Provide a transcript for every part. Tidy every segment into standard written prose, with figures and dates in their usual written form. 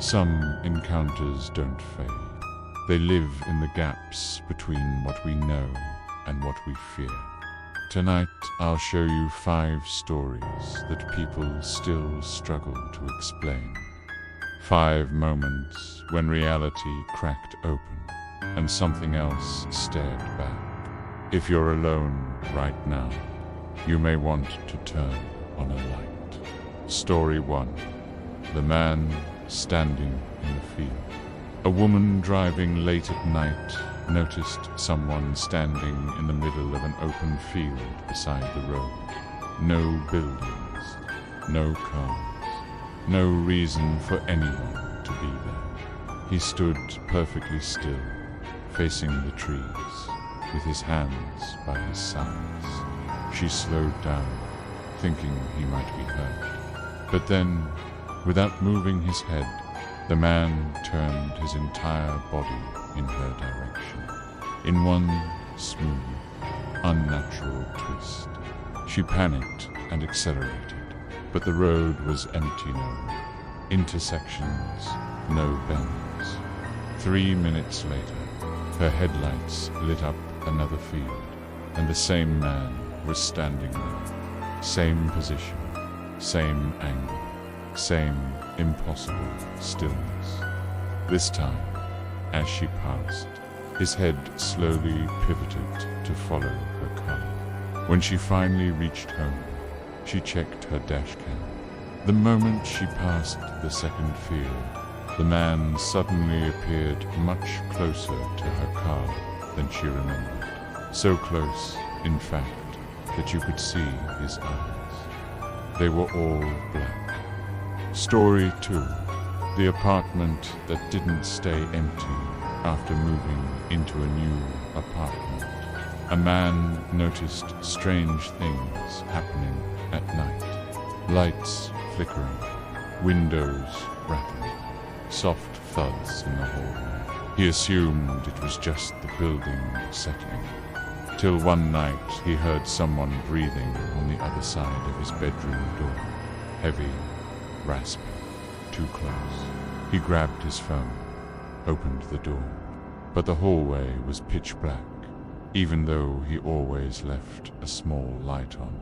Some encounters don't fade. They live in the gaps between what we know and what we fear. Tonight, I'll show you 5 stories that people still struggle to explain. 5 moments when reality cracked open and something else stared back. If you're alone right now, you may want to turn on a light. Story 1. The man standing in the field. A woman driving late at night noticed someone standing in the middle of an open field beside the road. No buildings, no cars, no reason for anyone to be there. He stood perfectly still, facing the trees, with his hands by his sides. She slowed down, thinking he might be hurt. But then, without moving his head, the man turned his entire body in her direction. In one smooth, unnatural twist. She panicked and accelerated, but the road was empty now. Intersections, no bends. 3 minutes later, her headlights lit up another field, and the same man was standing there. Same position, same angle, same impossible stillness. This time, as she passed, his head slowly pivoted to follow her car. When she finally reached home, she checked her dashcam. The moment she passed the second field, the man suddenly appeared much closer to her car than she remembered. So close, in fact, that you could see his eyes. They were all black. Story 2. The apartment that didn't stay empty after moving into a new apartment. A man noticed strange things happening at night. Lights flickering, windows rattling, soft thuds in the hallway. He assumed it was just the building settling. Till one night he heard someone breathing on the other side of his bedroom door. Heavy, raspy, too close. He grabbed his phone, opened the door, but the hallway was pitch black, even though he always left a small light on.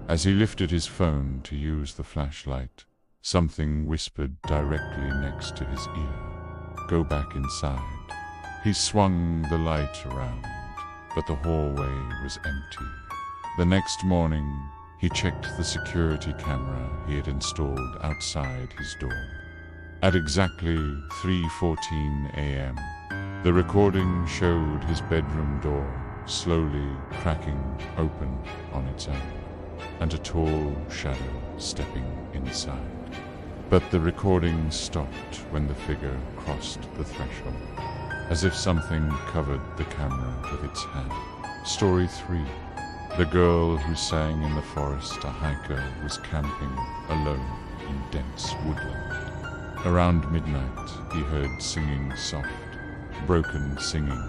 As he lifted his phone to use the flashlight, something whispered directly next to his ear, "Go back inside." He swung the light around, but the hallway was empty. The next morning, he checked the security camera he had installed outside his door. At exactly 3:14 a.m., the recording showed his bedroom door slowly cracking open on its own, and a tall shadow stepping inside. But the recording stopped when the figure crossed the threshold, as if something covered the camera with its hand. Story 3. The girl who sang in the forest a hiker was camping alone in dense woodland. Around midnight, he heard singing soft, broken singing,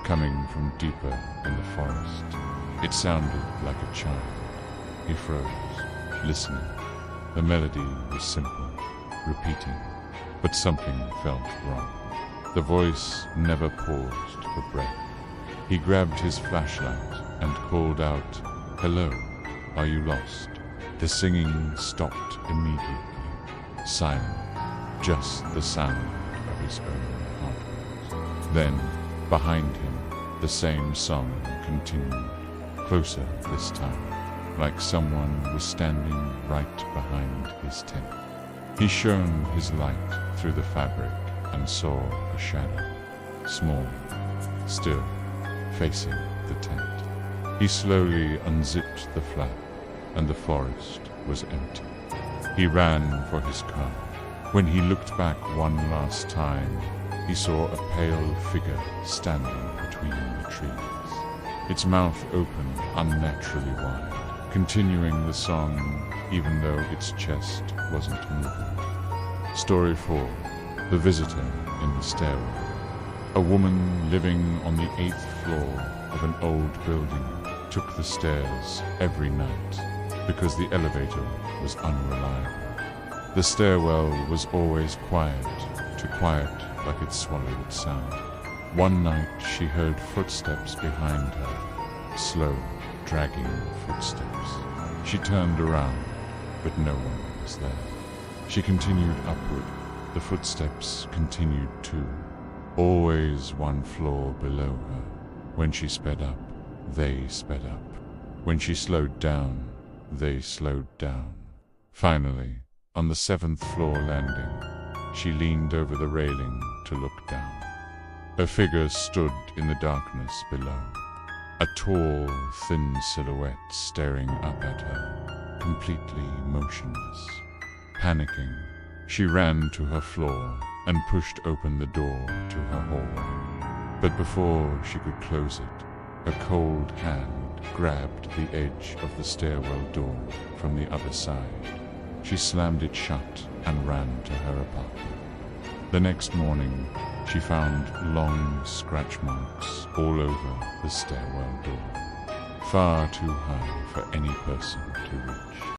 coming from deeper in the forest. It sounded like a child. He froze, listening. The melody was simple, repeating, but something felt wrong. The voice never paused for breath. He grabbed his flashlight and called out, "Hello, are you lost?" The singing stopped immediately. Silent, just the sound of his own heartbeat. Then, behind him, the same song continued, closer this time, like someone was standing right behind his tent. He shone his light through the fabric and saw a shadow, small, still, facing the tent. He slowly unzipped the flap, and the forest was empty. He ran for his car. When he looked back one last time, he saw a pale figure standing between the trees. Its mouth opened unnaturally wide, continuing the song even though its chest wasn't moving. Story 4. The visitor in the stairwell. A woman living on the 8th floor of an old building took the stairs every night because the elevator was unreliable. The stairwell was always quiet, too quiet like it swallowed its sound. One night she heard footsteps behind her, slow, dragging footsteps. She turned around, but no one was there. She continued upward. The footsteps continued too, always one floor below her. When she sped up, they sped up. When she slowed down, they slowed down. Finally, on the 7th floor landing, she leaned over the railing to look down. A figure stood in the darkness below, a tall, thin silhouette staring up at her, completely motionless. Panicking, she ran to her floor and pushed open the door to her hallway. But before she could close it, a cold hand grabbed the edge of the stairwell door from the other side. She slammed it shut and ran to her apartment. The next morning, she found long scratch marks all over the stairwell door, far too high for any person to reach.